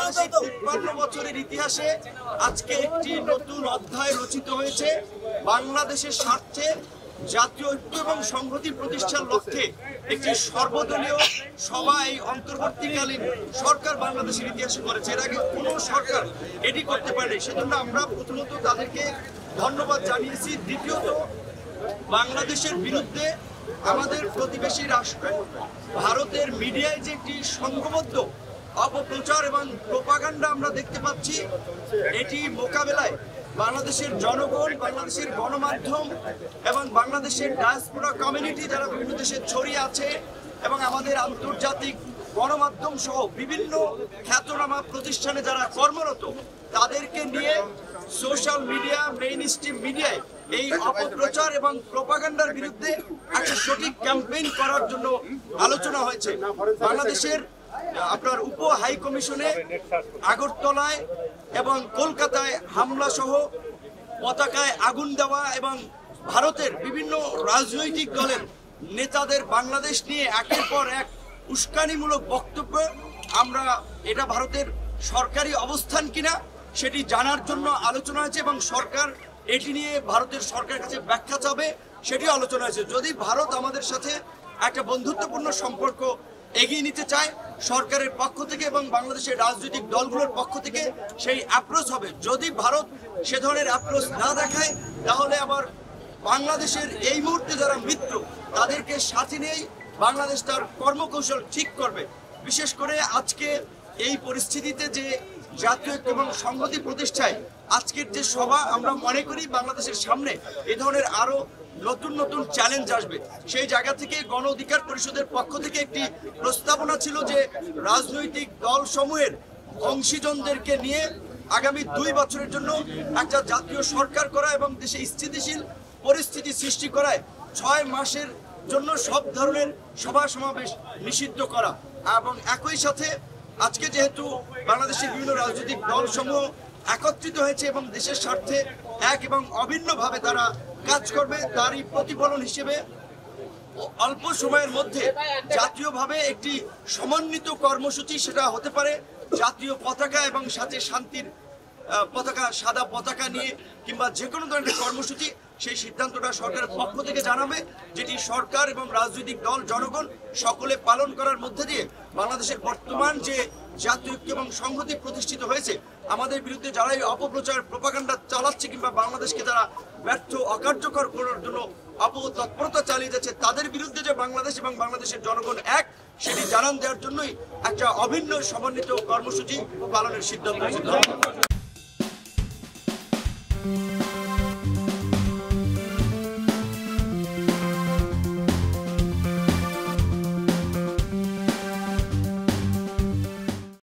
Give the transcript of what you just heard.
বাংলাদেশের ৫৩ বছরের ইতিহাসে আজকে একটি নতুন অধ্যায় রচিত হয়েছে। বাংলাদেশের স্বার্থে জাতীয় ঐক্য এবং সংহতি প্রতিষ্ঠার লক্ষ্যে একটি সর্বদলীয় সভা এই অন্তর্বর্তীকালীন সরকার বাংলাদেশের ইতিহাসে করেছে। এর আগে কোনো সরকার এটি করতে পারেনি। সেজন্য আমরা প্রথমত তাদেরকে ধন্যবাদ জানিয়েছি। দ্বিতীয়ত, বাংলাদেশের বিরুদ্ধে আমাদের প্রতিবেশী রাষ্ট্র ভারতের মিডিয়ায় যে একটি সংঘবদ্ধ অপপ্রচার এবং প্রোপাগান্ডা আমরা দেখতে পাচ্ছি, এটি মোকাবেলায় বাংলাদেশের জনগণ, বাংলাদেশের গণমাধ্যম এবং বাংলাদেশের ডায়াসপোরা কমিউনিটি যারা বিভিন্ন দেশে ছড়িয়ে আছে এবং আমাদের আন্তর্জাতিক গণমাধ্যম সহ বিভিন্ন খ্যাতনামা প্রতিষ্ঠানে যারা কর্মরত, তাদেরকে নিয়ে সোশ্যাল মিডিয়া, মেইন স্ট্রিম মিডিয়ায় এই অপপ্রচার এবং প্রোপাগান্ডার বিরুদ্ধে একটা সঠিক ক্যাম্পেইন করার জন্য আলোচনা হয়েছে। বাংলাদেশের আপনার উপ হাই কমিশনে আগরতলায় এবং কলকাতায় হামলা সহ পতাকায় আগুন দেওয়া এবং ভারতের বিভিন্ন রাজনৈতিক দলের নেতাদের বাংলাদেশ নিয়ে একের পর এক উস্কানিমূলক বক্তব্য, আমরা এটা ভারতের সরকারি অবস্থান কিনা সেটি জানার জন্য আলোচনা হয়েছে এবং সরকার এটি নিয়ে ভারতের সরকারের কাছে ব্যাখ্যা চাবে, সেটিও আলোচনা হয়েছে। যদি ভারত আমাদের সাথে একটা বন্ধুত্বপূর্ণ সম্পর্ক এগিয়ে নিতে চায় সরকারের পক্ষ থেকে এবং বাংলাদেশের রাজনৈতিক দলগুলোর পক্ষ থেকে সেই অ্যাপ্রোচ হবে। যদি ভারত সে ধরনের অ্যাপ্রোচ না দেখায়, তাহলে আবার বাংলাদেশের এই মুহূর্তে যারা মিত্র তাদেরকে সাথে নিয়েই বাংলাদেশ তার কর্মকৌশল ঠিক করবে। বিশেষ করে আজকে এই পরিস্থিতিতে যে জাতীয় ঐক্য এবং সংহতি প্রতিষ্ঠায় আজকের যে সভা, আমরা মনে করি বাংলাদেশের সামনে এই ধরনের আরো নতুন নতুন চ্যালেঞ্জ আসবে। সেই জায়গা থেকে গণ অধিকার পরিষদের পক্ষ থেকে একটি প্রস্তাবনা ছিল যে রাজনৈতিক দল সমূহের অংশীজনদেরকে নিয়ে আগামী ২ বছরের জন্য একটা জাতীয় সরকার করা এবং দেশে স্থিতিশীল পরিস্থিতি সৃষ্টি করায় ৬ মাসের জন্য সব ধরনের সভা সমাবেশ নিষিদ্ধ করা। এবং একই সাথে আজকে যেহেতু বাংলাদেশের বিভিন্ন রাজনৈতিক দল সমূহ একত্রিত হয়েছে এবং দেশের স্বার্থে এক এবং অভিন্নভাবে তারা কাজ করবে, তারই প্রতিফলন হিসেবে অল্প সময়ের মধ্যে জাতীয়ভাবে একটি সমন্বিত কর্মসূচি, সেটা হতে পারে জাতীয় পতাকা এবং সাথে শান্তির পতাকা, সাদা পতাকা নিয়ে কিংবা যে কোনো ধরনের কর্মসূচি, সেই সিদ্ধান্তটা সরকারের পক্ষ থেকে জানাবে, যেটি সরকার এবং রাজনৈতিক দল, জনগণ সকলে পালন করার মধ্যে দিয়ে বাংলাদেশের বর্তমান যে জাতীয় ঐক্য এবং সংহতি প্রতিষ্ঠিত হয়েছে, আমাদের বিরুদ্ধে যারা এই অপপ্রচার প্রোপাগান্ডা চালাচ্ছে কিংবা বাংলাদেশকে যারা ব্যর্থ অকার্যকর করার জন্য অপতৎপরতা চালিয়ে যাচ্ছে, তাদের বিরুদ্ধে যে বাংলাদেশ এবং বাংলাদেশের জনগণ এক, সেটি জানান দেওয়ার জন্যই একটা অভিন্ন সমন্বিত কর্মসূচি পালনের সিদ্ধান্ত হয়েছে।